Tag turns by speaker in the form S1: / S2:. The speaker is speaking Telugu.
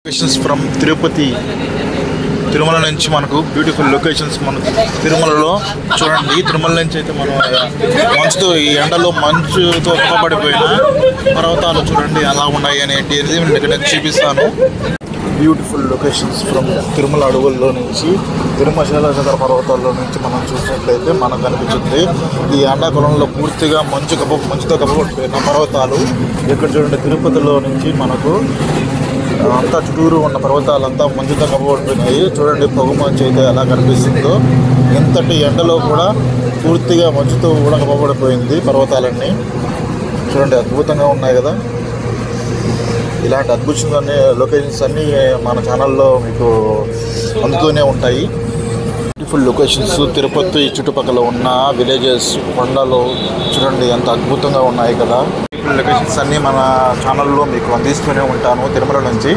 S1: లొకేషన్స్ ఫ్రమ్ తిరుపతి తిరుమల నుంచి మనకు బ్యూటిఫుల్ లొకేషన్స్ మనకు తిరుమలలో చూడండి. తిరుమల నుంచి అయితే మనం మంచుతో ఈ ఎండలో మంచుతో కప్పబడిపోయిన పర్వతాలు చూడండి ఎలా ఉన్నాయి అనేది నేను ఇక్కడ చూపిస్తాను. బ్యూటిఫుల్ లొకేషన్స్ ఫ్రమ్ తిరుమల అడవుల్లో నుంచి తిరుమల పర్వతాల్లో నుంచి మనం చూసినట్లయితే మనకు కనిపించింది ఈ ఎండాకాలంలో పూర్తిగా మంచుతో కప్పబడిపోయిన పర్వతాలు. ఇక్కడ చూడండి తిరుపతిలో నుంచి మనకు అంతా చుట్టూరు ఉన్న పర్వతాలంతా మంచుతో కప్పబడిపోయినాయి. చూడండి పొగమంచు అయితే ఎలా కనిపిస్తుందో. ఎంతటి ఎండలో కూడా పూర్తిగా మంచుతో కూడా కప్పబడిపోయింది పర్వతాలన్నీ. చూడండి అద్భుతంగా ఉన్నాయి కదా. ఇలాంటి అద్భుతమైన లొకేషన్స్ అన్నీ మన ఛానల్లో మీకు అందుతూనే ఉంటాయి. బ్యూటిఫుల్ లొకేషన్స్ తిరుపతి చుట్టుపక్కల ఉన్న విలేజెస్, కొండలు చూడండి ఎంత అద్భుతంగా ఉన్నాయి కదా. బ్యూటిఫుల్ లొకేషన్స్ అన్నీ మన ఛానల్లో మీకు అందిస్తూనే ఉంటాను తిరుమల నుంచి.